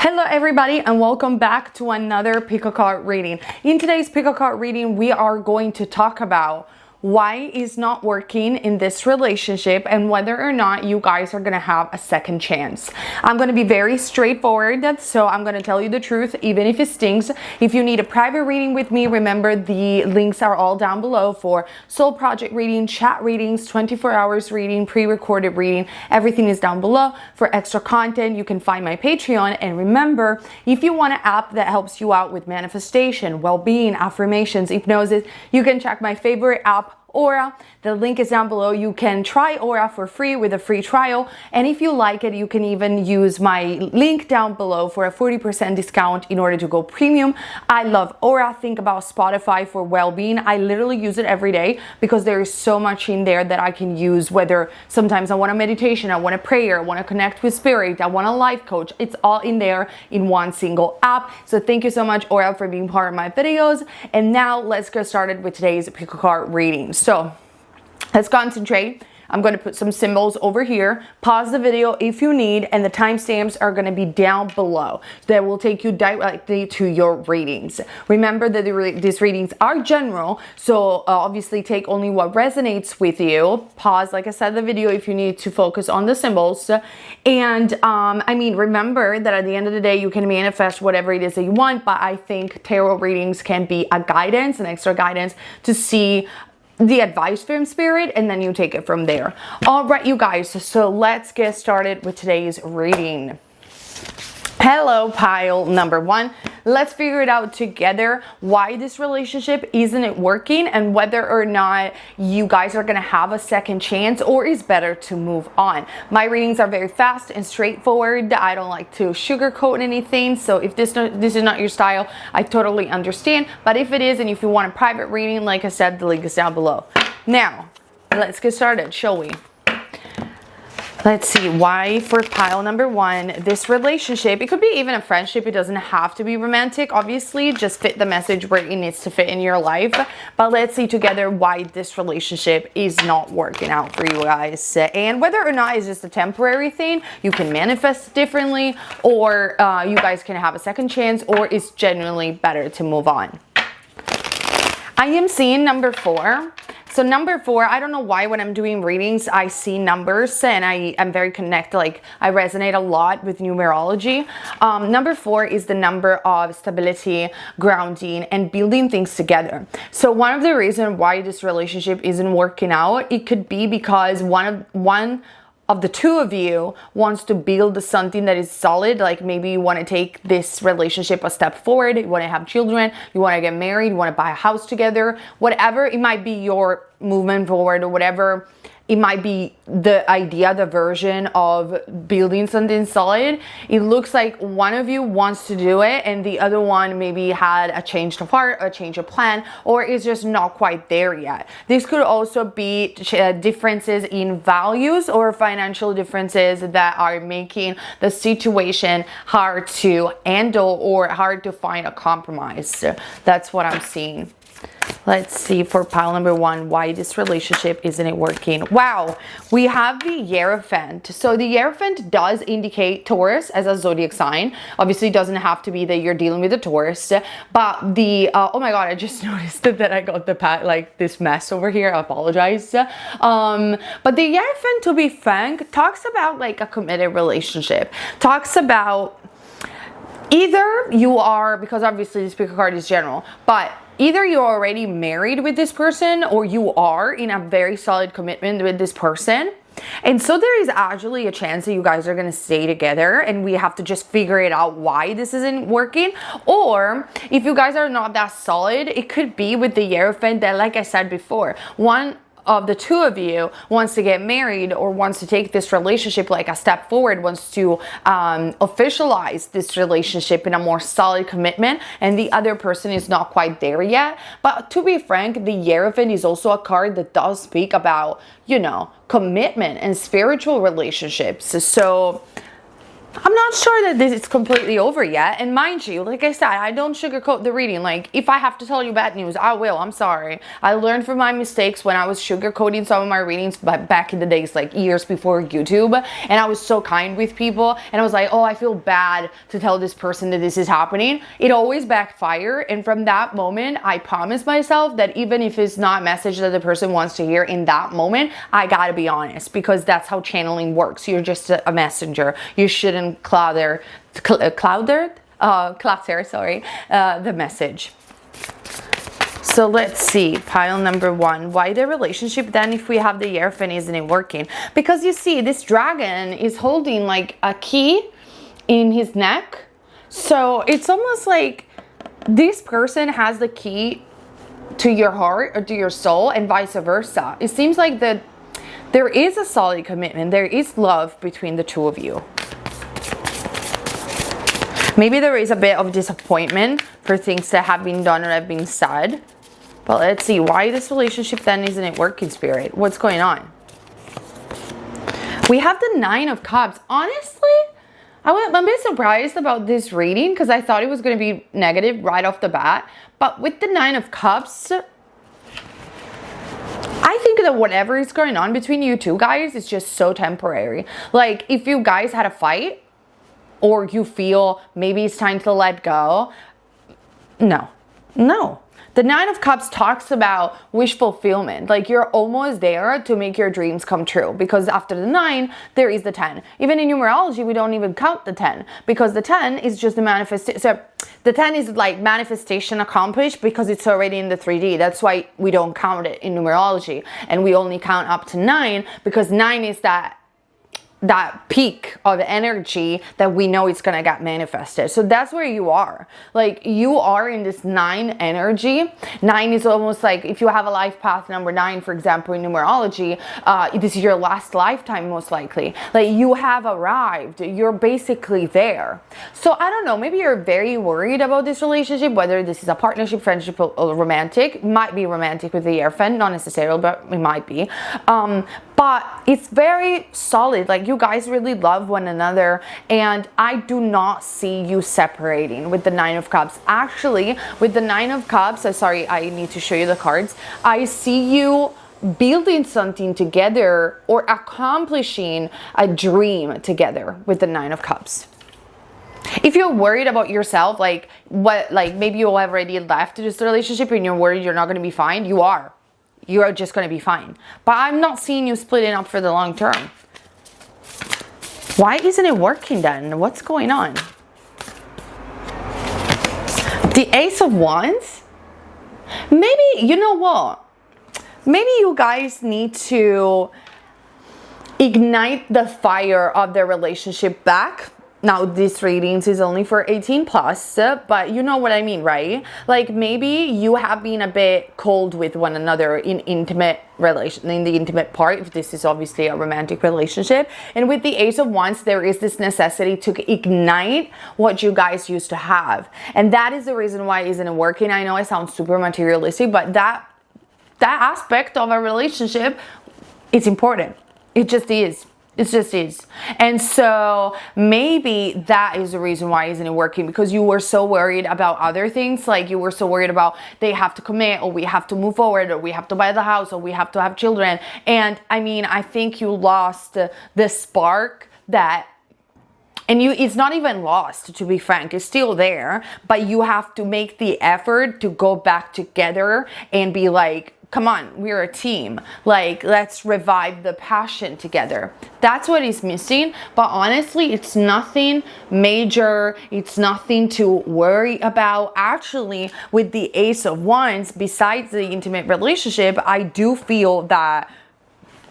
Hello everybody and welcome back to another pick-a card reading. In today's pick-a card reading, we are going to talk about why it's not working in this relationship and whether or not you guys are gonna have a second chance. I'm gonna be very straightforward, so I'm gonna tell you the truth even if it stings. If you need a private reading with me, remember the links are all down below for soul project reading, chat readings, 24 hours reading, pre-recorded reading. Everything is down below. For extra content, you can find my Patreon. And remember, if you want an app that helps you out with manifestation, well-being, affirmations, hypnosis, you can check my favorite app, Aura. The link is down below. You can try Aura for free with a free trial, and if you like it, you can even use my link down below for a 40% discount in order to go premium. I love Aura. Think about Spotify for well-being. I literally use it every day because there is so much in there that I can use, whether sometimes I want a meditation, I want a prayer, I want to connect with spirit, I want a life coach. It's all in there in one single app. So thank you so much, Aura, for being part of my videos. And now let's get started with today's pick a card reading. So let's concentrate. I'm going to put some symbols over here. Pause the video if you need, and the timestamps are going to be down below. That will take you directly to your readings. Remember that these readings are general, so obviously take only what resonates with you. Pause, like I said, the video if you need to focus on the symbols. And I mean, remember that at the end of the day, you can manifest whatever it is that you want, but I think tarot readings can be a guidance, an extra guidance to see the advice from spirit, and then you take it from there. All right, you guys, so let's get started with today's reading. Hello, pile number one. Let's figure it out together why this relationship isn't working and whether or not you guys are gonna have a second chance or is better to move on. My readings are very fast and straightforward. I don't like to sugarcoat anything, so if this is not your style, I totally understand. But if it is, and if you want a private reading, like I said, the link is down below. Now, let's get started, shall we? Let's see why for pile number one, this relationship, it could be even a friendship. It doesn't have to be romantic, obviously, just fit the message where it needs to fit in your life. But let's see together why this relationship is not working out for you guys, and whether or not it's just a temporary thing, you can manifest differently, or you guys can have a second chance, or it's genuinely better to move on. I am seeing number four. So number four, I don't know why when I'm doing readings, I see numbers and I'm very connected, like I resonate a lot with numerology. Number four is the number of stability, grounding, and building things together. So one of the reasons why this relationship isn't working out, it could be because one of the two of you wants to build something that is solid. Like maybe you want to take this relationship a step forward, you want to have children, you want to get married, you want to buy a house together, whatever it might be, your movement forward, or whatever it might be, the idea, the version of building something solid. It looks like one of you wants to do it and the other one maybe had a change of heart, a change of plan, or is just not quite there yet. This could also be differences in values or financial differences that are making the situation hard to handle or hard to find a compromise. That's what I'm seeing. Let's see for pile number one, why this relationship isn't working. Wow, we have the Hierophant. So the Hierophant does indicate Taurus as a zodiac sign. Obviously, it doesn't have to be that you're dealing with a Taurus, but the oh my god, I just noticed that I got like this mess over here. I apologize. But the Hierophant, to be frank, talks about like a committed relationship. Talks about either you are, because obviously this pick a card is general, but either you're already married with this person or you are in a very solid commitment with this person. And so there is actually a chance that you guys are going to stay together, and we have to just figure it out why this isn't working. Or if you guys are not that solid, it could be with the Hierophant that, like I said before, one of the two of you wants to get married or wants to take this relationship like a step forward, wants to officialize this relationship in a more solid commitment, and the other person is not quite there yet. But to be frank, the Hierophant is also a card that does speak about, you know, commitment and spiritual relationships. So I'm not sure that this is completely over yet. And mind you, like I said, I don't sugarcoat the reading. Like, if I have to tell you bad news, I will. I'm sorry. I learned from my mistakes when I was sugarcoating some of my readings back in the days, like years before YouTube. And I was so kind with people. And I was like, oh, I feel bad to tell this person that this is happening. It always backfired. And from that moment, I promised myself that even if it's not a message that the person wants to hear in that moment, I gotta be honest, because that's how channeling works. You're just a messenger. You shouldn't clutter the message. So let's see, pile number 1. Why the relationship then, if we have the Hierophant, isn't it working? Because you see, this dragon is holding like a key in his neck. So it's almost like this person has the key to your heart or to your soul, and vice versa. It seems like that there is a solid commitment. There is love between the two of you. Maybe there is a bit of disappointment for things that have been done or have been said. But let's see, why this relationship then isn't it working, Spirit? What's going on? We have the 9 of Cups. Honestly, I'm a bit surprised about this reading because I thought it was going to be negative right off the bat. But with the 9 of Cups, I think that whatever is going on between you two guys is just so temporary. Like, if you guys had a fight, or you feel maybe it's time to let go. No. The 9 of Cups talks about wish fulfillment. Like, you're almost there to make your dreams come true. Because after the 9, there is the 10. Even in numerology, we don't even count the 10. Because the 10 is just the manifestation. So the 10 is like manifestation accomplished because it's already in the 3D. That's why we don't count it in numerology. And we only count up to 9 because 9 is that peak of energy that we know it's gonna get manifested. So that's where you are. Like, you are in this 9 energy. 9 is almost like if you have a life path number 9, for example, in numerology, this is your last lifetime most likely. Like, you have arrived. You're basically there. So I don't know, maybe you're very worried about this relationship, whether this is a partnership, friendship, or romantic. It might be romantic with the Hierophant, not necessarily, but it might be. But it's very solid. Like, you guys really love one another, and I do not see you separating with the 9 of Cups. Actually, with the 9 of Cups, sorry, I need to show you the cards. I see you building something together or accomplishing a dream together with the 9 of Cups. If you're worried about yourself, like maybe you already left this relationship and you're worried you're not going to be fine, you are. You are just going to be fine. But I'm not seeing you splitting up for the long term. Why isn't it working then? What's going on? The Ace of Wands? Maybe, you know what? Maybe you guys need to ignite the fire of their relationship back. Now, this readings is only for 18 plus, but you know what I mean, right? Like, maybe you have been a bit cold with one another in intimate relation, in the intimate part, if this is obviously a romantic relationship. And with the Ace of Wands, there is this necessity to ignite what you guys used to have. And that is the reason why it isn't working. I know I sound super materialistic, but that aspect of a relationship, it's important. It just is. It just is. And so maybe that is the reason why isn't it working, because you were so worried about other things. Like, you were so worried about they have to commit, or we have to move forward, or we have to buy the house, or we have to have children. And I mean, I think you lost the spark that, and it's not even lost, to be frank, it's still there, but you have to make the effort to go back together and be like, come on, we're a team. Like, let's revive the passion together. That's what is missing. But honestly, it's nothing major. It's nothing to worry about. Actually, with the Ace of Wands, besides the intimate relationship, I do feel that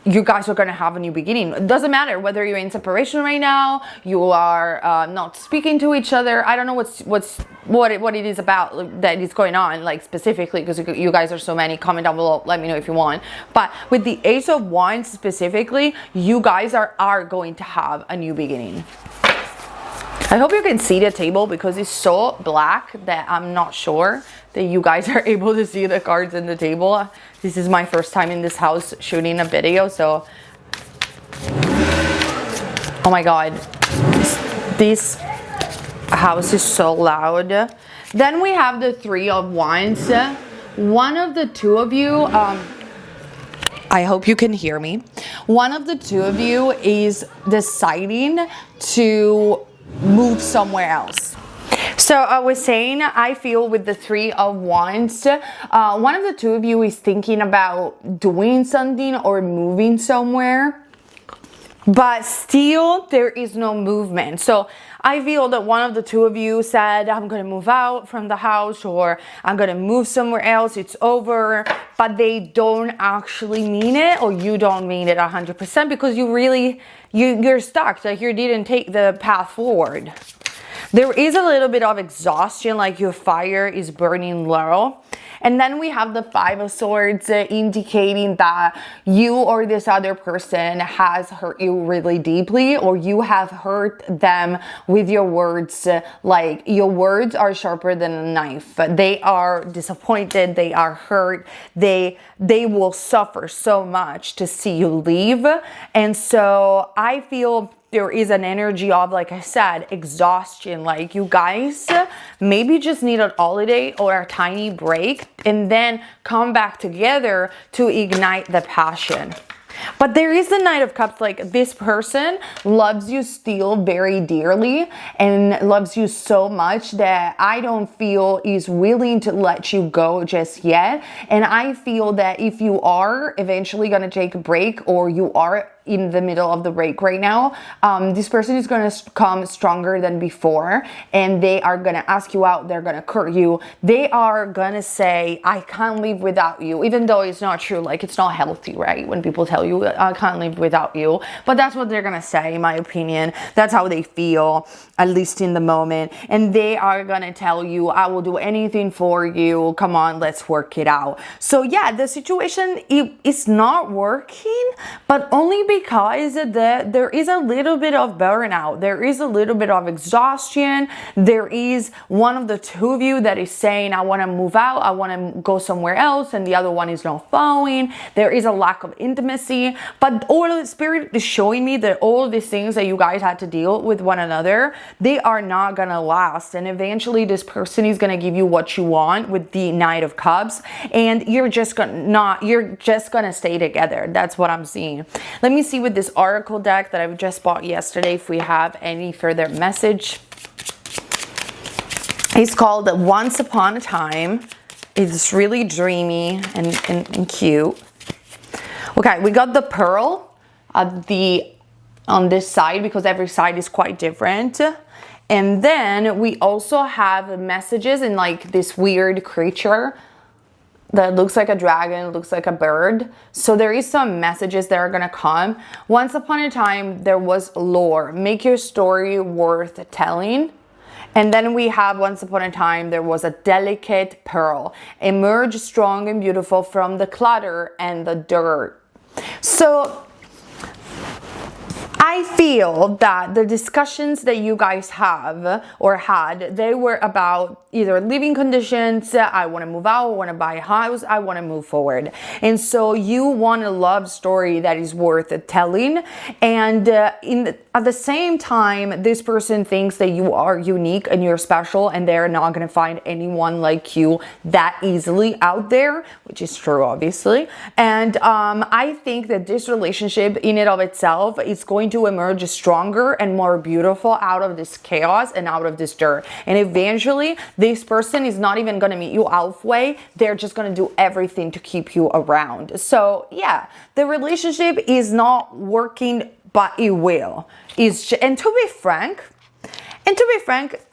you guys are going to have a new beginning. It doesn't matter whether you're in separation right now, you are not speaking to each other. I don't know what it is about that is going on, like, specifically, because you guys are so many. Comment down below, let me know if you want. But with the Ace of Wands specifically, you guys are going to have a new beginning. I hope you can see the table, because it's so black that I'm not sure that you guys are able to see the cards in the table. This is my first time in this house shooting a video, so oh my god, This house is so loud. Then we have the Three of Wands. One of the two of you, I hope you can hear me. One of the two of you is deciding to move somewhere else. So I was saying, I feel with the Three of Wands, one of the two of you is thinking about doing something or moving somewhere, but still there is no movement. So I feel that one of the two of you said, I'm going to move out from the house, or I'm going to move somewhere else, it's over, but they don't actually mean it, or you don't mean it 100% because you're stuck, like you didn't take the path forward. There is a little bit of exhaustion, like your fire is burning low. And then we have the Five of Swords, indicating that you or this other person has hurt you really deeply, or you have hurt them with your words. Like, your words are sharper than a knife. They are disappointed, they are hurt, they will suffer so much to see you leave. And so I feel there is an energy of, like I said, exhaustion. Like, you guys maybe just need a holiday or a tiny break and then come back together to ignite the passion. But there is the Knight of Cups, like this person loves you still very dearly and loves you so much that I don't feel is willing to let you go just yet. And I feel that if you are eventually going to take a break, or you are in the middle of the break right now, this person is going to come stronger than before, and they are going to ask you out, they're going to court you, they are going to say, I can't live without you, even though it's not true. Like, it's not healthy, right, when people tell you, I can't live without you, but that's what they're going to say, in my opinion. That's how they feel, at least in the moment. And they are going to tell you, I will do anything for you, come on, let's work it out. So yeah, the situation is not working, but only because there is a little bit of burnout, there is a little bit of exhaustion. There is one of the two of you that is saying, I want to move out, I want to go somewhere else, and the other one is not following. There is a lack of intimacy, but all the Spirit is showing me that all of these things that you guys had to deal with one another, they are not gonna last, and eventually this person is gonna give you what you want with the Knight of Cups, and you're just gonna stay together. That's what I'm seeing. Let me see with this Oracle deck that I just bought yesterday if we have any further message. It's called Once Upon a Time. It's really dreamy and cute. Okay, we got the Pearl on this side, because every side is quite different. And then we also have messages in like this weird creature that looks like a dragon, looks like a bird. So there is some messages that are gonna come. Once upon a time, there was lore. Make your story worth telling. And then we have Once Upon a Time, there was a delicate pearl. Emerge strong and beautiful from the clutter and the dirt. So I feel that the discussions that you guys have or had, they were about either living conditions, I want to move out, I want to buy a house, I want to move forward. And so you want a love story that is worth telling. And at the same time, this person thinks that you are unique and you're special, and they're not going to find anyone like you that easily out there, which is true, obviously. And I think that this relationship in and of itself is going to emerge stronger and more beautiful out of this chaos and out of this dirt. And eventually, this person is not even going to meet you halfway. They're just going to do everything to keep you around. So yeah, the relationship is not working, but it will. And to be frank,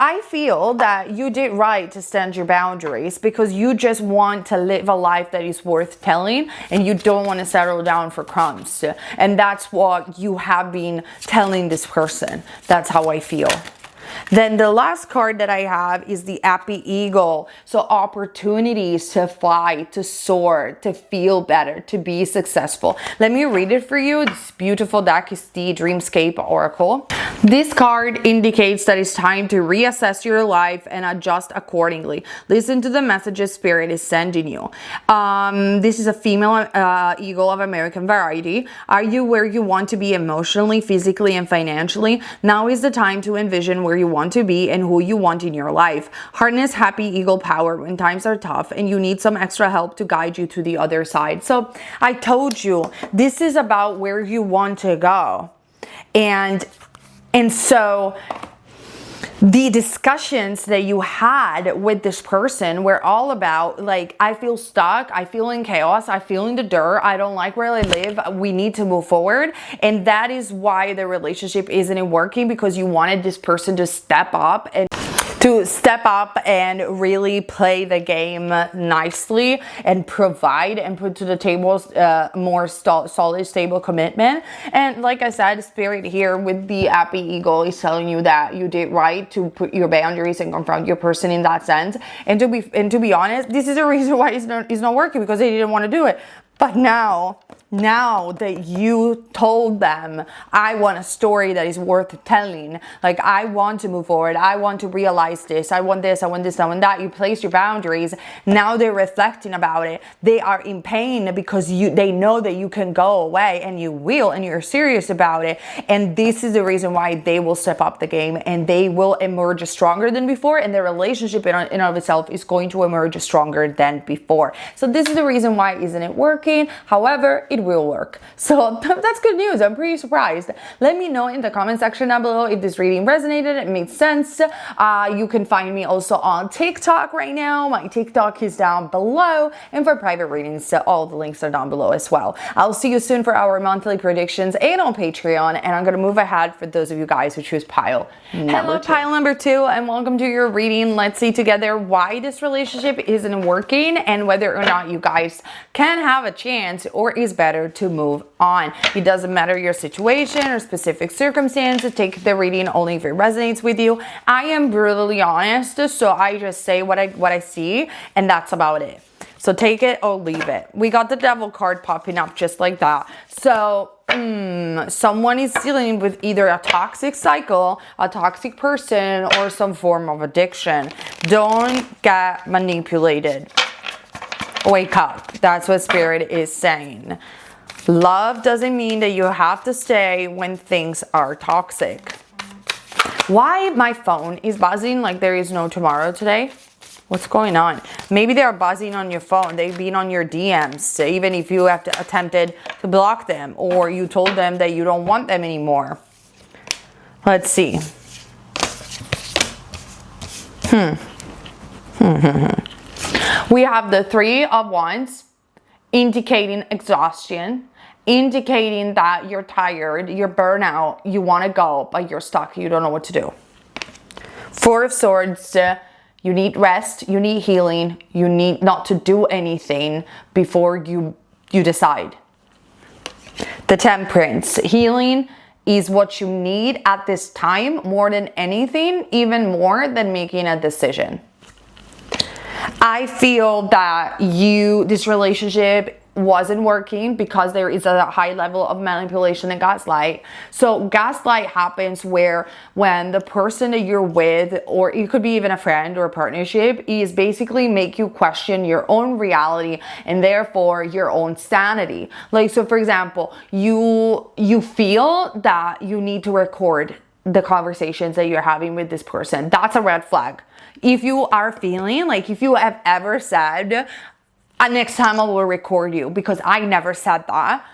I feel that you did right to stand your boundaries, because you just want to live a life that is worth telling, and you don't want to settle down for crumbs. And that's what you have been telling this person. That's how I feel. Then the last card that I have is the Happy Eagle. So opportunities to fly, to soar, to feel better, to be successful. Let me read it for you. This beautiful deck is the Dreamscape Oracle. This card indicates that it's time to reassess your life and adjust accordingly. Listen to the messages Spirit is sending you. This is a female eagle of American variety. Are you where you want to be emotionally, physically, and financially? Now is the time to envision where you want to be and who you want in your life. Harness happy eagle power when times are tough and you need some extra help to guide you to the other side. So I told you, this is about where you want to go. And so the discussions that you had with this person were all about, like, I feel stuck, I feel in chaos, I feel in the dirt, I don't like where I live, we need to move forward. And that is why the relationship isn't working, because you wanted this person to step up and really play the game nicely and provide and put to the table more solid, stable commitment. And like I said, Spirit here with the Happy Eagle is telling you that you did right to put your boundaries and confront your person in that sense. And to be honest, this is a reason why it's not working, because they didn't want to do it. But now that you told them, I want a story that is worth telling, like, I want to move forward, I want to realize this, I want this, I want this, I want that, you place your boundaries. Now they're reflecting about it. They are in pain because they know that you can go away, and you will, and you're serious about it. And this is the reason why they will step up the game, and they will emerge stronger than before, and their relationship in and of itself is going to emerge stronger than before. So this is the reason why isn't it working. However, it will work. So that's good news. I'm pretty surprised. Let me know in the comment section down below if this reading resonated, it made sense. You can find me also on TikTok right now. My TikTok is down below. And for private readings, all the links are down below as well. I'll see you soon for our monthly predictions and on Patreon. And I'm going to move ahead for those of you guys who choose pile number 2. Pile number 2, and welcome to your reading. Let's see together why this relationship isn't working and whether or not you guys can have a chance or is better to move on. It doesn't matter your situation or specific circumstances. Take the reading only if it resonates with you. I am brutally honest, so I just say what I see, and that's about it. So take it or leave it. We got the Devil card popping up just like that. So someone is dealing with either a toxic cycle, a toxic person, or some form of addiction. Don't get manipulated. Wake up. That's what Spirit is saying. Love doesn't mean that you have to stay when things are toxic. Why my phone is buzzing like there is no tomorrow today? What's going on? Maybe they are buzzing on your phone. They've been on your DMs, even if you have attempted to block them, or you told them that you don't want them anymore. Let's see. We have the 3 of Wands, indicating exhaustion, indicating that you're tired, you're burnout, you want to go, but you're stuck, you don't know what to do. 4 of Swords, you need rest, you need healing, you need not to do anything before you decide. The Temperance, healing is what you need at this time more than anything, even more than making a decision. I feel that this relationship wasn't working because there is a high level of manipulation and gaslight. So gaslight happens when the person that you're with, or it could be even a friend or a partnership, is basically make you question your own reality and therefore your own sanity. Like, so for example, you feel that you need to record the conversations that you're having with this person. That's a red flag. If you are feeling like, if you have ever said, next time I will record you, because I never said that,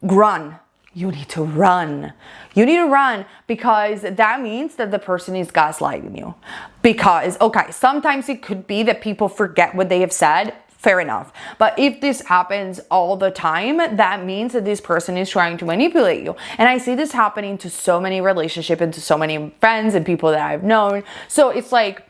run. You need to run. You need to run, because that means that the person is gaslighting you. Because, okay, sometimes it could be that people forget what they have said. Fair enough. But if this happens all the time, that means that this person is trying to manipulate you. And I see this happening to so many relationships and to so many friends and people that I've known. So it's like,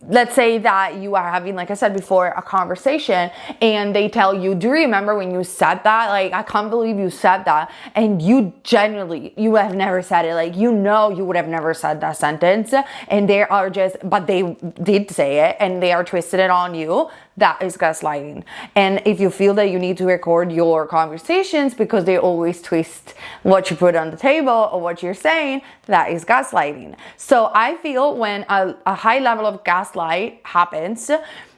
let's say that you are having, like I said before, a conversation and they tell you, do you remember when you said that? Like, I can't believe you said that. And you genuinely, you have never said it. Like, you know, you would have never said that sentence. And they are just, but they did say it and they are twisting it on you. That is gaslighting. And if you feel that you need to record your conversations because they always twist what you put on the table or what you're saying, that is gaslighting. So I feel when a high level of gaslight happens,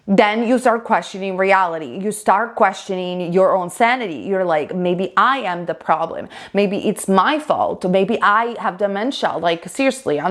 then you start questioning reality. You start questioning your own sanity. You're like, maybe I am the problem. Maybe it's my fault. Maybe I have dementia. Like, seriously,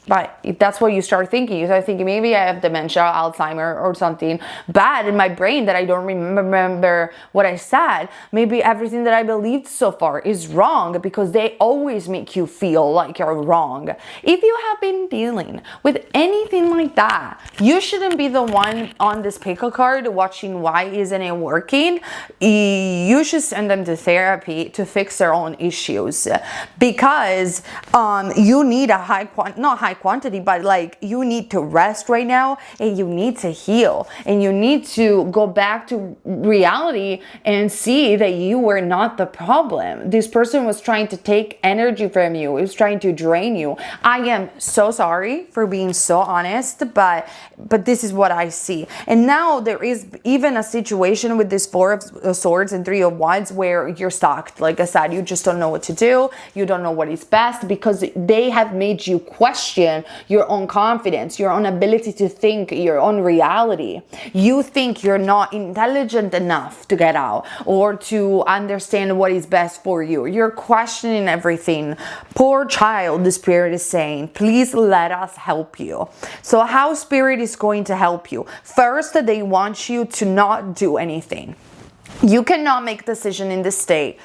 but if that's what you start thinking, maybe I have dementia, Alzheimer, or something bad in my brain that I don't remember what I said. Maybe everything that I believed so far is wrong, because they always make you feel like you're wrong. If you have been dealing with anything like that, you shouldn't be the one on this pickle card watching why isn't it working. You should send them to therapy to fix their own issues, because you need a not high quantity, but like, you need to rest right now, and you need to heal, and you need to go back to reality and see that you were not the problem. This person was trying to take energy from you. It was trying to drain you. I am so sorry for being so honest, but this is what I see. And now there is even a situation with this Four of Swords and Three of Wands where you're stuck. Like I said, you just don't know what to do. You don't know what is best, because they have made you question your own confidence, your own ability to think, your own reality. You think you're not intelligent enough to get out or to understand what is best for you. You're questioning everything. Poor child, the Spirit is saying, please let us help you. So how Spirit is going to help you? First, they want you to not do anything. You cannot make a decision in this state.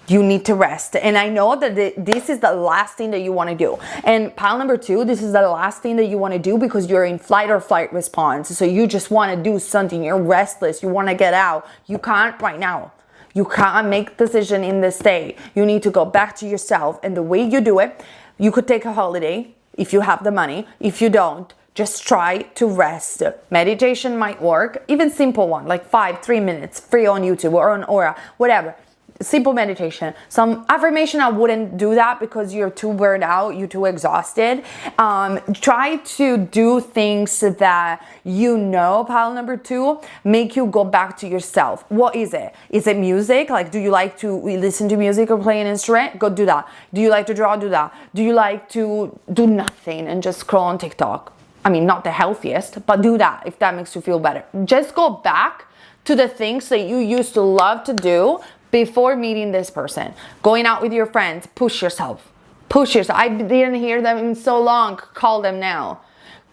You need to rest. And I know that this is the last thing that you want to do. And pile number 2, this is the last thing that you want to do, because you're in flight or flight response. So you just want to do something. You're restless. You want to get out. You can't right now. You can't make a decision in this state. You need to go back to yourself. And the way you do it, you could take a holiday if you have the money. If you don't, just try to rest. Meditation might work. Even simple one, like 3 minutes, free on YouTube or on Aura, whatever. Simple meditation. Some affirmation, I wouldn't do that because you're too burned out, you're too exhausted. Try to do things that you know, pile number 2, make you go back to yourself. What is it? Is it music? Like, do you like to listen to music or play an instrument? Go do that. Do you like to draw? Do that. Do you like to do nothing and just scroll on TikTok? I mean, not the healthiest, but do that if that makes you feel better. Just go back to the things that you used to love to do before meeting this person. Going out with your friends, push yourself. Push yourself. I didn't hear them in so long. Call them now.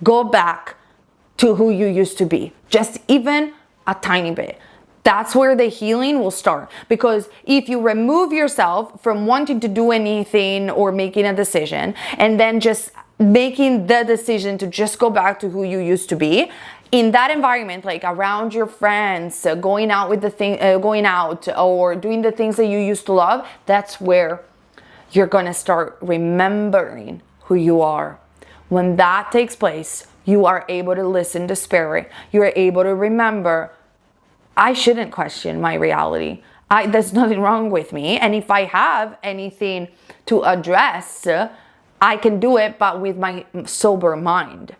Go back to who you used to be. Just even a tiny bit. That's where the healing will start. Because if you remove yourself from wanting to do anything or making a decision, and then just making the decision to just go back to who you used to be, in that environment, like around your friends, going out with going out or doing the things that you used to love, that's where you're gonna start remembering who you are. When that takes place, you are able to listen to Spirit. You're able to remember, I shouldn't question my reality. There's nothing wrong with me. And if I have anything to address, I can do it, but with my sober mind.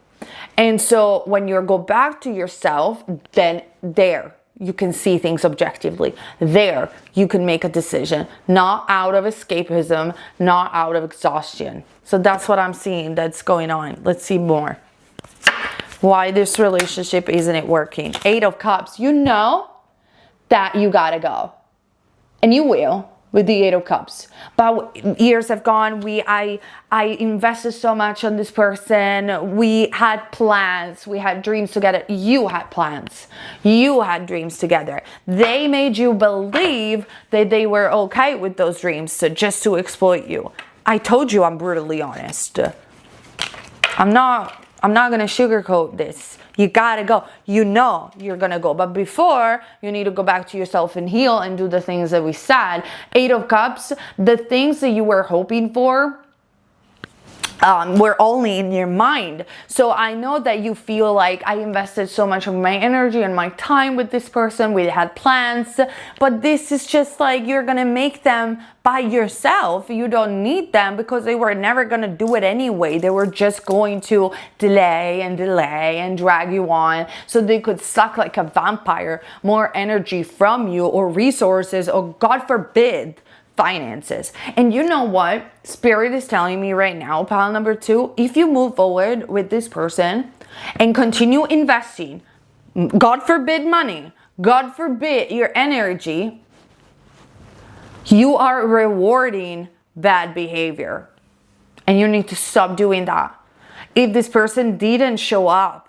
And so when you go back to yourself, then there you can see things objectively. There you can make a decision, not out of escapism, not out of exhaustion. So that's what I'm seeing that's going on. Let's see more. Why this relationship isn't working? 8 of Cups. You know that you gotta go. And you will. With the 8 of Cups. But years have gone. I invested so much on this person. We had plans. We had dreams together. You had plans. You had dreams together. They made you believe that they were okay with those dreams, so just to exploit you. I told you I'm brutally honest. I'm not gonna sugarcoat this. You gotta go. You know you're gonna go. But before, you need to go back to yourself and heal and do the things that we said. 8 of Cups, the things that you were hoping for, we're only in your mind. So I know that you feel like I invested so much of my energy and my time with this person. We had plans, but this is just like you're gonna make them by yourself. You don't need them because they were never gonna do it anyway. They were just going to delay and drag you on so they could suck like a vampire more energy from you, or resources, or God forbid, finances. And you know what? Spirit is telling me right now, pile number 2, if you move forward with this person and continue investing, God forbid money, God forbid your energy, you are rewarding bad behavior. And you need to stop doing that. If this person didn't show up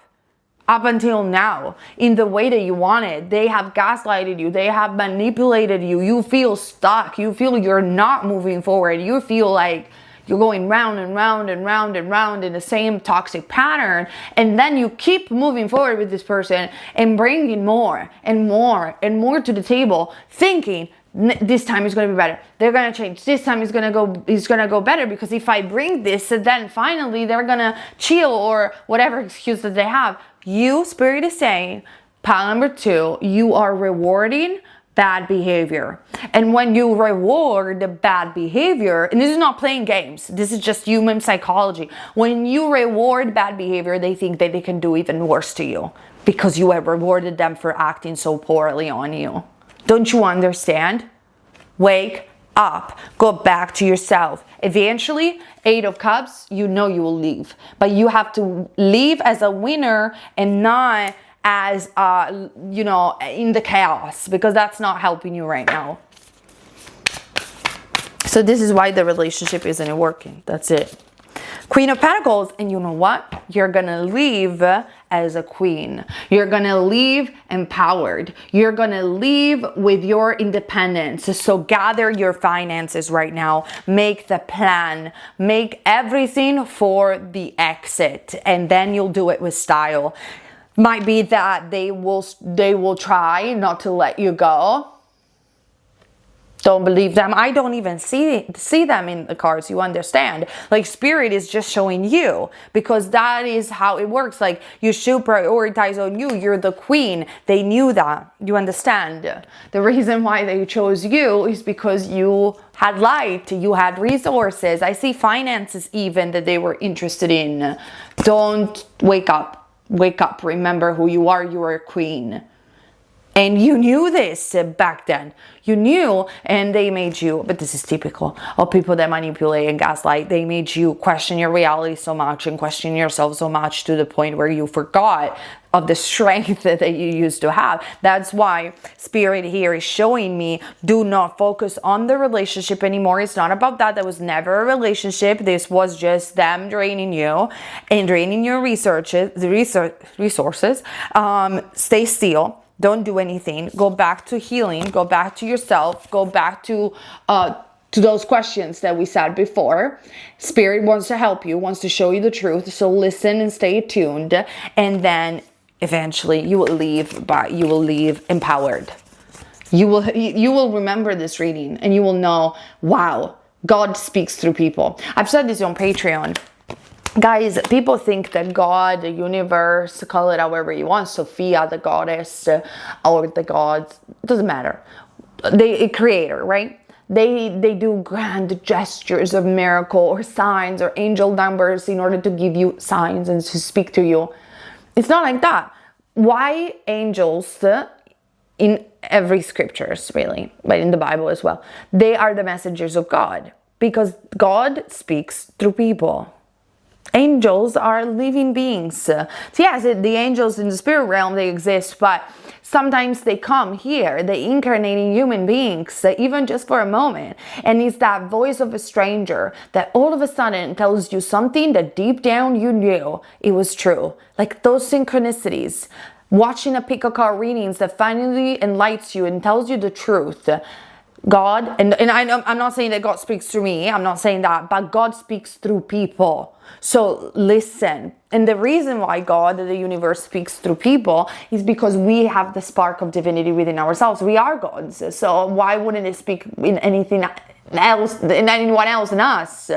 until now in the way that you wanted, they have gaslighted you, they have manipulated you, you feel stuck, you feel you're not moving forward, you feel like you're going round and round and round and round in the same toxic pattern, and then you keep moving forward with this person and bringing more and more and more to the table, thinking this time is going to be better, they're going to change, this time is going to go better, because if I bring this, then finally they're going to chill, or whatever excuse that they have. You, Spirit is saying, pile number 2, you are rewarding bad behavior. And when you reward the bad behavior, and this is not playing games, this is just human psychology. When you reward bad behavior, they think that they can do even worse to you because you have rewarded them for acting so poorly on you. Don't you understand? Wake up. Go back to yourself. Eventually, 8 of Cups, you know you will leave. But you have to leave as a winner and not as, in the chaos, because that's not helping you right now. So this is why the relationship isn't working. That's it. Queen of Pentacles, and you know what? You're gonna leave as a queen. You're gonna leave empowered. You're gonna leave with your independence. So gather your finances right now. Make the plan. Make everything for the exit, and then you'll do it with style. Might be that they will try not to let you go. Don't believe them. I don't even see them in the cards, you understand? Like, Spirit is just showing you, because that is how it works. Like, you should prioritize on you. You're the queen. They knew that. You understand? The reason why they chose you is because you had light, you had resources. I see finances even that they were interested in. Don't wake up. Wake up. Remember who you are. You are a queen. And you knew this back then. You knew, and they made you, but this is typical of people that manipulate and gaslight. They made you question your reality so much and question yourself so much to the point where you forgot of the strength that you used to have. That's why Spirit here is showing me, do not focus on the relationship anymore. It's not about that. That was never a relationship. This was just them draining you and draining your resources. Stay still. Don't do anything. Go back to healing. Go back to yourself. Go back to those questions that we said before. Spirit wants to help you, wants to show you the truth. So listen and stay tuned. And then eventually you will leave, but you will leave empowered. You will remember this reading, and you will know, wow, God speaks through people. I've said this on Patreon. Guys, people think that God, the universe, call it however you want, Sophia, the goddess, or the gods, it doesn't matter. A creator, right? They do grand gestures of miracle or signs or angel numbers in order to give you signs and to speak to you. It's not like that. Why angels in every scriptures, really, but in the Bible as well? They are the messengers of God, because God speaks through people. Angels are living beings. So yes, the angels in the spirit realm, they exist, but sometimes they come here, they incarnate in human beings, even just for a moment. And it's that voice of a stranger that all of a sudden tells you something that deep down you knew it was true. Like those synchronicities. Watching a pick a card readings that finally enlightens you and tells you the truth. God, and I'm not saying that God speaks through me, I'm not saying that, but God speaks through people. So listen. And the reason why God, the universe, speaks through people is because we have the spark of divinity within ourselves. We are gods. So why wouldn't it speak in anything else, in anyone else than us?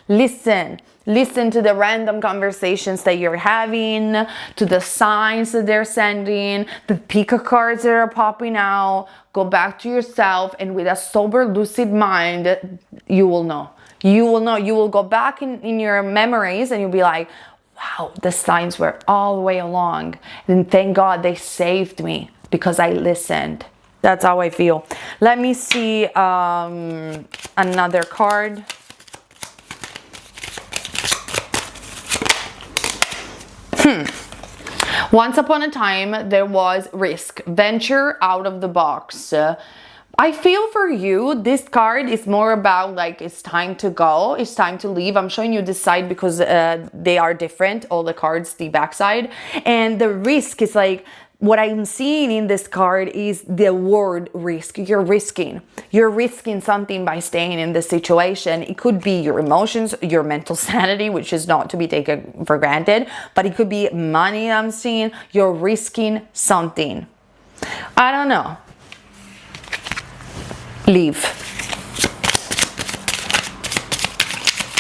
Listen. Listen to the random conversations that you're having, to the signs that they're sending, the pick of cards that are popping out. Go back to yourself, and with a sober, lucid mind, you will know. You will know. You will go back in your memories, and you'll be like, wow, the signs were all the way along. And thank God they saved me because I listened. That's how I feel. Let me see another card. Once upon a time, there was risk. Venture out of the box. I feel for you, this card is more about like it's time to go, it's time to leave. I'm showing you this side because they are different, all the cards, the backside. And the risk is like, what I'm seeing in this card is the word risk. You're risking something by staying in this situation. It could be your emotions, your mental sanity, which is not to be taken for granted, but it could be money I'm seeing. You're risking something. I don't know. Leave.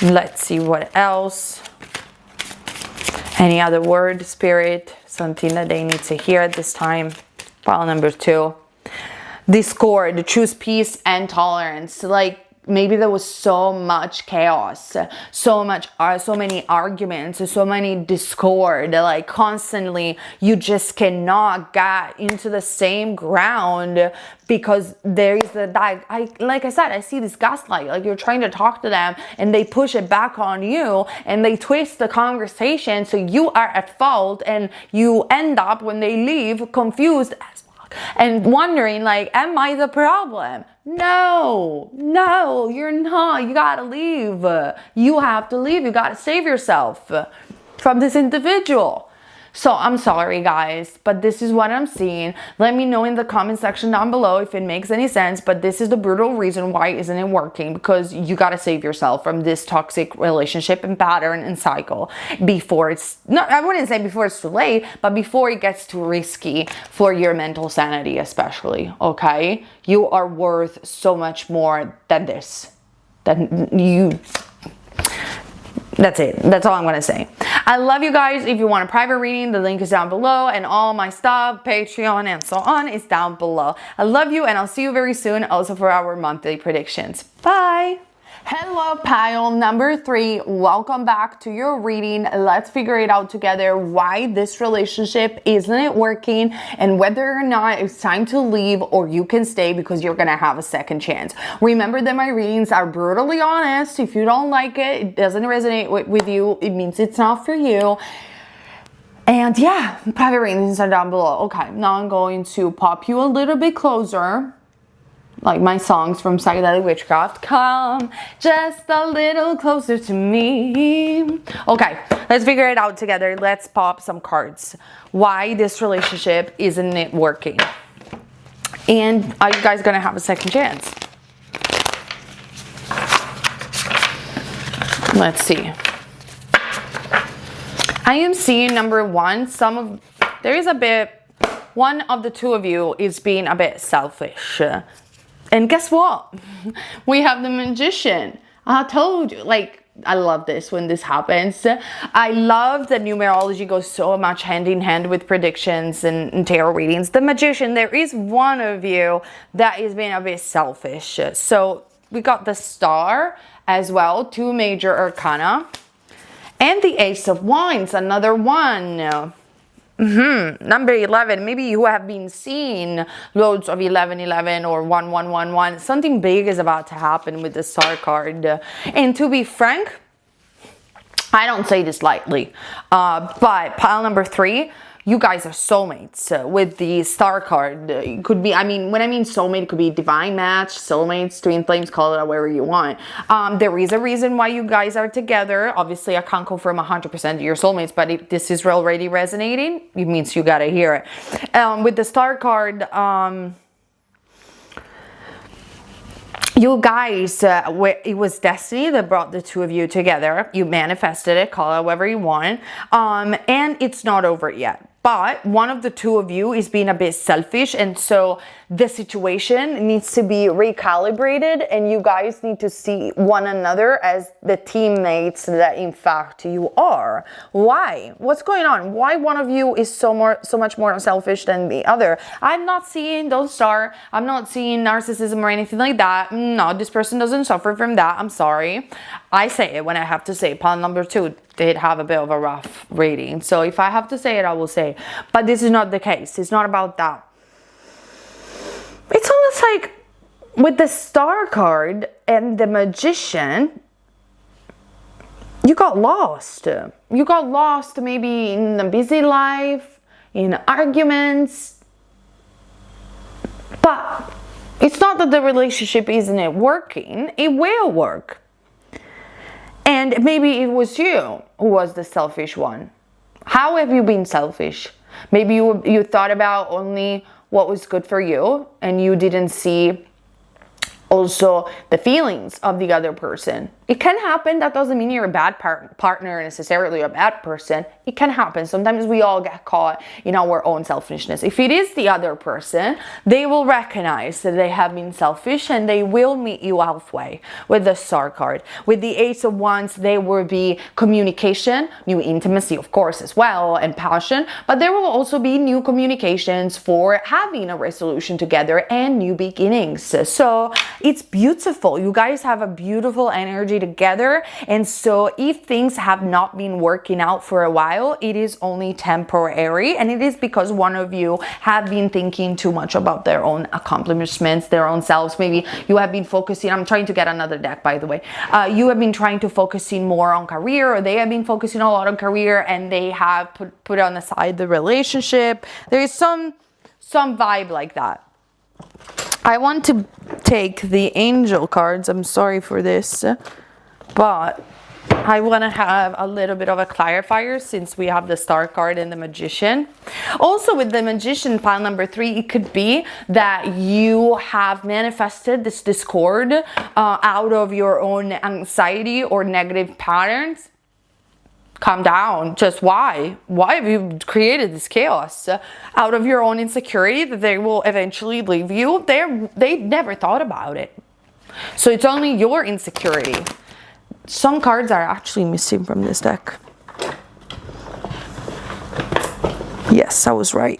Let's see what else. Any other word, spirit, something that they need to hear at this time. Pile number 2. Discord. Choose peace and tolerance. Like, maybe there was so much chaos, so many arguments, so many discord, like constantly you just cannot get into the same ground because there is like I said, I see this gaslight, like you're trying to talk to them and they push it back on you and they twist the conversation so you are at fault, and you end up when they leave confused as and wondering like, am I the problem? No, you're not. You gotta leave. You have to leave. You gotta save yourself from this individual. So I'm sorry guys, but this is what I'm seeing. Let me know in the comment section down below if it makes any sense, but this is the brutal reason why isn't it working, because you got to save yourself from this toxic relationship and pattern and cycle before it's not, I wouldn't say before it's too late, but before it gets too risky for your mental sanity especially, okay? You are worth so much more than this. That's it. That's all I'm going to say. I love you guys. If you want a private reading, the link is down below, and all my stuff, Patreon and so on, is down below. I love you, and I'll see you very soon also for our monthly predictions. Bye. Hello, pile number 3. Welcome back to your reading. Let's figure it out together why this relationship isn't working and whether or not it's time to leave or you can stay because you're gonna have a second chance. Remember that my readings are brutally honest. If you don't like it, it doesn't resonate with you, it means it's not for you. And yeah, private readings are down below. Okay, now I'm going to pop you a little bit closer. Like my songs from Psychedelic Witchcraft. Come just a little closer to me. Okay, let's figure it out together. Let's pop some cards. Why this relationship isn't it working? And are you guys gonna have a second chance? Let's see. I am seeing number 1, one of the two of you is being a bit selfish. And guess what? We have the Magician. I told you, like, I love this when this happens. I love that numerology goes so much hand in hand with predictions and tarot readings. The Magician, there is one of you that is being a bit selfish. So we got the Star as well, 2 major arcana. And the Ace of Wands, another one. Number 11, maybe you have been seeing loads of 1111 or 1111. Something big is about to happen with the Star card. And to be frank, I don't say this lightly, but pile number 3, you guys are soulmates with the Star card. It could be, I mean, when I mean soulmate, it could be divine match, soulmates, twin flames, call it however you want. There is a reason why you guys are together. Obviously, I can't confirm 100% of your soulmates, but if this is already resonating, it means you gotta hear it. With the Star card, you guys, it was destiny that brought the two of you together. You manifested it, call it however you want. And it's not over yet. but one of the two of you is being a bit selfish, and so the situation needs to be recalibrated, and you guys need to see one another as the teammates that in fact you are. Why? What's going on? Why one of you is so much more selfish than the other? I'm not seeing those star. I'm not seeing narcissism or anything like that. No, this person doesn't suffer from that. I'm sorry. I say it when I have to say it. Pile number 2 did have a bit of a rough reading. So if I have to say it, I will say it. But this is not the case. It's not about that. It's almost like with the Star card and the Magician, you got lost. You got lost maybe in a busy life, in arguments. But it's not that the relationship isn't working. It will work. And maybe it was you who was the selfish one. How have you been selfish? Maybe you thought about only what was good for you, and you didn't see also the feelings of the other person. It can happen. That doesn't mean you're a bad partner, necessarily a bad person. It can happen. Sometimes we all get caught in our own selfishness. If it is the other person, they will recognize that they have been selfish, and they will meet you halfway with the Star card. With the Ace of Wands, there will be communication, new intimacy, of course, as well, and passion. But there will also be new communications for having a resolution together and new beginnings. So it's beautiful. You guys have a beautiful energy together, and so if things have not been working out for a while, it is only temporary, and it is because one of you have been thinking too much about their own accomplishments, their own selves. Maybe you have been focusing, I'm trying to get another deck, by the way. You have been trying to focusing more on career, or they have been focusing a lot on career, and they have put on the side the relationship. There is some vibe like that. I want to take the angel cards. I'm sorry for this, but I want to have a little bit of a clarifier since we have the Star card and the Magician. Also with the Magician, pile number 3, it could be that you have manifested this discord out of your own anxiety or negative patterns. Calm down. Just why? Why have you created this chaos out of your own insecurity that they will eventually leave you? They never thought about it. So it's only your insecurity. Some cards are actually missing from this deck. Yes, I was right.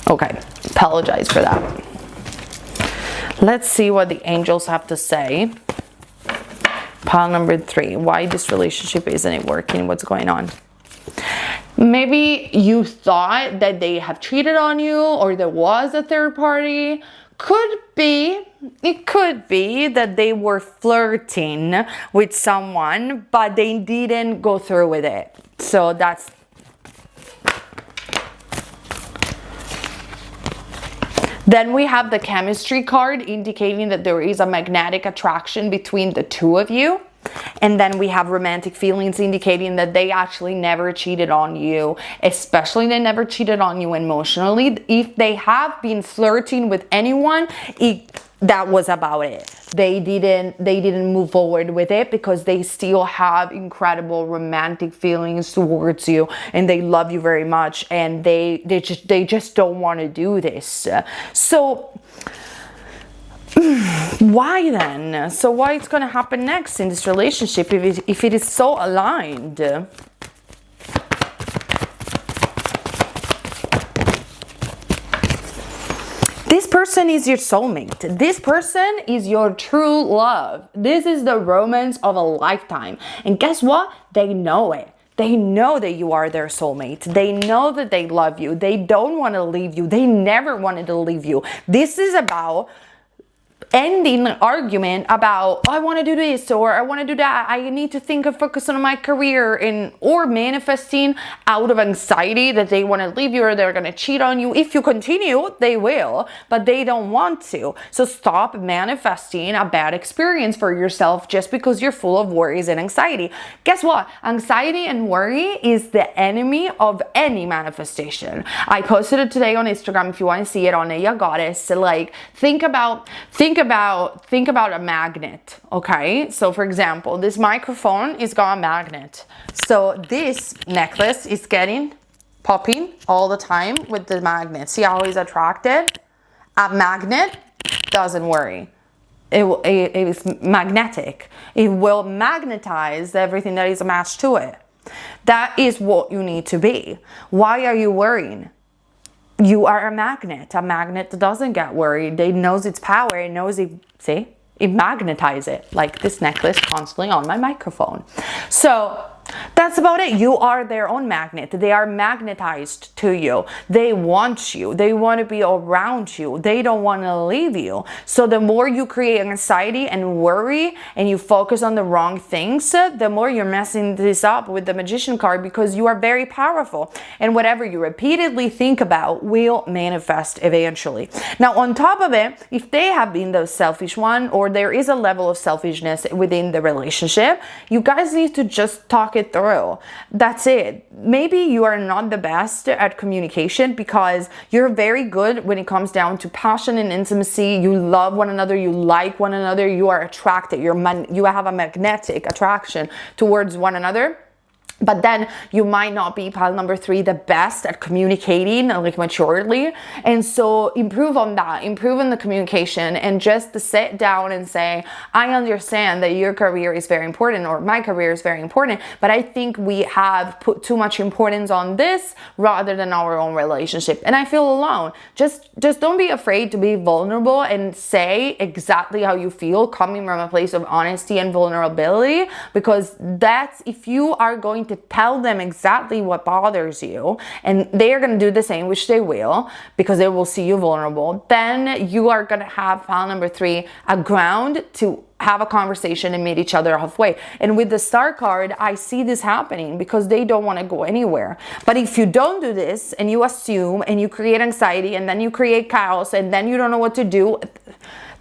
Okay, apologize for that. Let's see what the angels have to say. Pile number 3, why this relationship isn't working? What's going on? Maybe you thought that they have cheated on you, or there was a third party. It could be that they were flirting with someone, but they didn't go through with it. So that's... Then we have the chemistry card indicating that there is a magnetic attraction between the two of you. And then we have romantic feelings indicating that they actually never cheated on you, especially they never cheated on you emotionally. If they have been flirting with anyone, that was about it. They didn't move forward with it because they still have incredible romantic feelings towards you, and they love you very much, and they just don't want to do this. So why then? So why it's going to happen next in this relationship if it is so aligned? This person is your soulmate. This person is your true love. This is the romance of a lifetime. And guess what? They know it. They know that you are their soulmate. They know that they love you. They don't want to leave you. They never wanted to leave you. This is about ending an argument about, oh, I want to do this or I want to do that. I need to think of focusing on my career, or manifesting out of anxiety that they want to leave you or they're going to cheat on you. If you continue, they will, but they don't want to. So stop manifesting a bad experience for yourself just because you're full of worries and anxiety. Guess what? Anxiety and worry is the enemy of any manifestation. I posted it today on Instagram if you want to see it, on Aya Goddess. Like, think about a magnet, okay? So for example, this microphone is got a magnet. So this necklace is getting popping all the time with the magnet. See how he's attracted? A magnet doesn't worry. It is magnetic. It will magnetize everything that is matched to it. That is what you need to be. Why are you worrying? You are a magnet. A magnet doesn't get worried. It knows its power. It knows it, see? It magnetizes it, like this necklace constantly on my microphone. So that's about it. You are their own magnet. They are magnetized to you. They want you. They want to be around you. They don't want to leave you. So the more you create anxiety and worry and you focus on the wrong things, the more you're messing this up with the Magician card, because you are very powerful. And whatever you repeatedly think about will manifest eventually. Now, on top of it, if they have been the selfish one, or there is a level of selfishness within the relationship, you guys need to just talk it through. That's it. Maybe you are not the best at communication because you're very good when it comes down to passion and intimacy. You love one another, you like one another, you are attracted, you have a magnetic attraction towards one another. But then you might not be, pile number 3, the best at communicating like maturely. And so improve on that, improve on the communication, and just sit down and say, I understand that your career is very important, or my career is very important, but I think we have put too much importance on this rather than our own relationship. And I feel alone. Just don't be afraid to be vulnerable and say exactly how you feel, coming from a place of honesty and vulnerability, because that's, if you are going to tell them exactly what bothers you, and they are going to do the same, which they will, because they will see you vulnerable, then you are going to have, pile number 3, a ground to have a conversation and meet each other halfway. And with the Star card, I see this happening because they don't want to go anywhere. But if you don't do this and you assume and you create anxiety and then you create chaos and then you don't know what to do,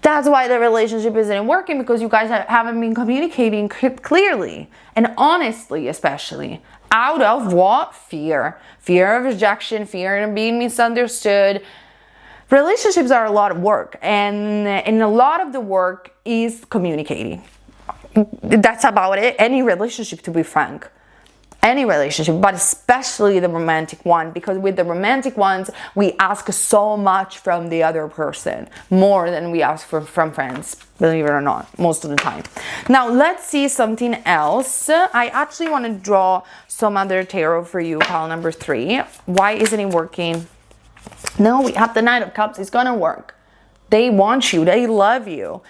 that's why the relationship isn't working, because you guys haven't been communicating clearly and honestly, especially out of what? Fear of rejection, fear of being misunderstood. Relationships are a lot of work, and a lot of the work is communicating. That's about it. Any relationship, to be frank. Any relationship, but especially the romantic one, because with the romantic ones, we ask so much from the other person, more than we ask from friends, believe it or not, most of the time. Now, let's see something else. I actually want to draw some other tarot for you, pile number 3. Why isn't it working? No, we have the Knight of Cups. It's gonna work. They want you. They love you.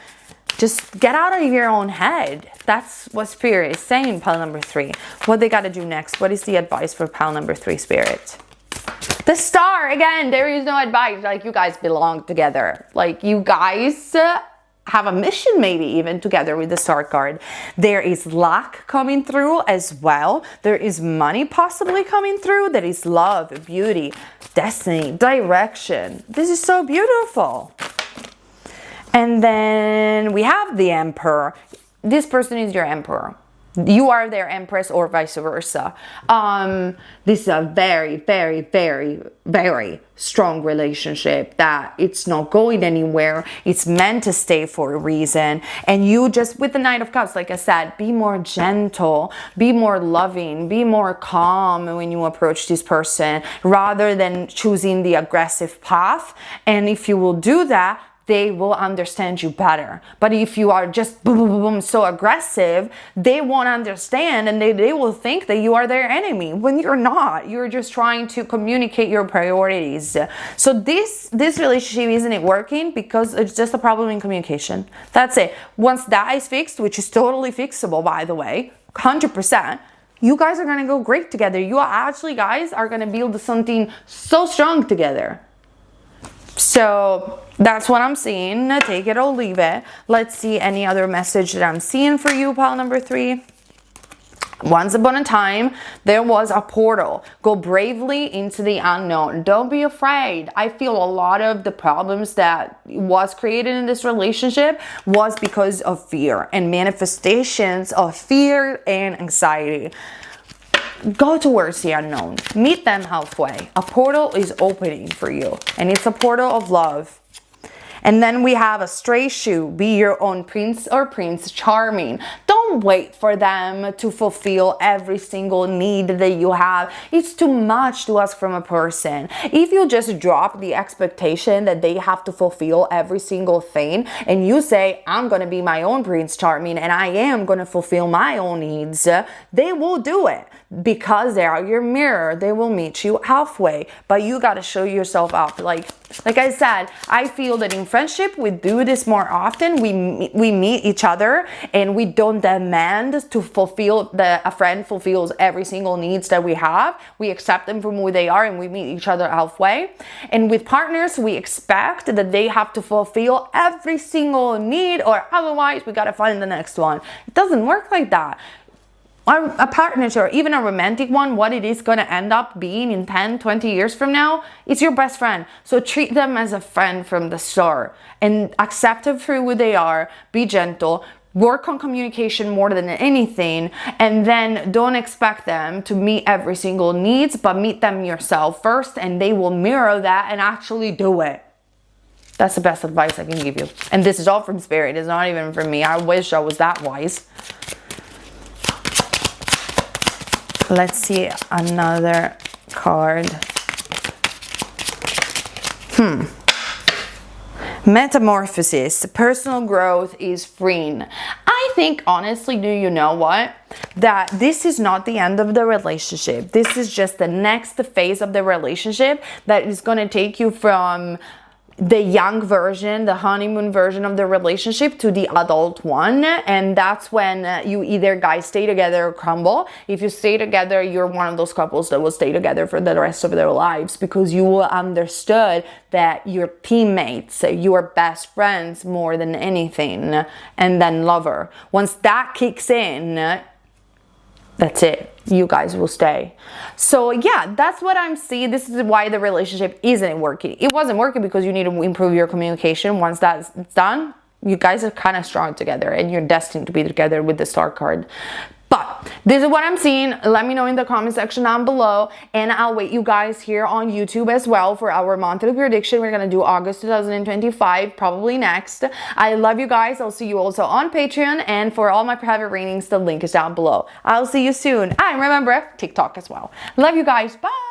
Just get out of your own head. That's what Spirit is saying, pile number 3. What they got to do next? What is the advice for pile number 3, Spirit? The Star. Again, there is no advice. Like, you guys belong together. Like, you guys have a mission, maybe even together with the Star card. There is luck coming through as well. There is money possibly coming through. There is love, beauty, destiny, direction. This is so beautiful. And then we have the Emperor. This person is your Emperor. You are their Empress, or vice versa. This is a very, very, very, very strong relationship that it's not going anywhere. It's meant to stay for a reason. And you just, with the Knight of Cups, like I said, be more gentle, be more loving, be more calm when you approach this person, rather than choosing the aggressive path. And if you will do that, they will understand you better. But if you are just boom, boom, boom, so aggressive, they won't understand, and they will think that you are their enemy when you're not. You're just trying to communicate your priorities. So this relationship isn't working because it's just a problem in communication. That's it. Once that is fixed, which is totally fixable, by the way, 100%, you guys are going to go great together. You actually, guys, are going to build something so strong together. So that's what I'm seeing. Take it or leave it. Let's see any other message that I'm seeing for you, pile number 3. Once upon a time, there was a portal. Go bravely into the unknown. Don't be afraid. I feel a lot of the problems that was created in this relationship was because of fear and manifestations of fear and anxiety. Go towards the unknown. Meet them halfway. A portal is opening for you, and it's a portal of love. And then we have a stray shoe. Be your own prince or prince charming. Don't don't wait for them to fulfill every single need that you have. It's too much to ask from a person. If you just drop the expectation that they have to fulfill every single thing, and you say, I'm going to be my own Prince Charming and I am going to fulfill my own needs, they will do it because they are your mirror. They will meet you halfway, but you got to show yourself up. Like I said, I feel that in friendship, we do this more often. We meet each other and we don't demand to fulfill a friend fulfills every single needs that we have. We accept them from who they are and we meet each other halfway. And with partners, we expect that they have to fulfill every single need, or otherwise we got to find the next one. It doesn't work like that. A partnership, or even a romantic one, what it is going to end up being in 10, 20 years from now, it's your best friend. So treat them as a friend from the start and accept them for who they are. Be gentle. Work on communication more than anything, and then don't expect them to meet every single needs, but meet them yourself first, and they will mirror that and actually do it. That's the best advice I can give you. And this is all from Spirit. It's not even from me. I wish I was that wise. Let's see another card. Metamorphosis. Personal growth is freeing. I think, honestly, do you know what? That this is not the end of the relationship. This is just the next phase of the relationship that is going to take you from the young version, the honeymoon version of the relationship, to the adult one. And that's when you either guys stay together or crumble. If you stay together, you're one of those couples that will stay together for the rest of their lives, because you will understood that you're teammates, you're best friends more than anything, and then lover. Once that kicks in, that's it. You guys will stay. So yeah, that's what I'm seeing. This is why the relationship isn't working. It wasn't working because you need to improve your communication. Once that's done, you guys are kind of strong together and you're destined to be together with the Star card. But this is what I'm seeing. Let me know in the comment section down below, and I'll wait you guys here on YouTube as well for our monthly prediction. We're gonna do August 2025, probably next. I love you guys. I'll see you also on Patreon, and for all my private readings, the link is down below. I'll see you soon. And remember, TikTok as well. Love you guys. Bye.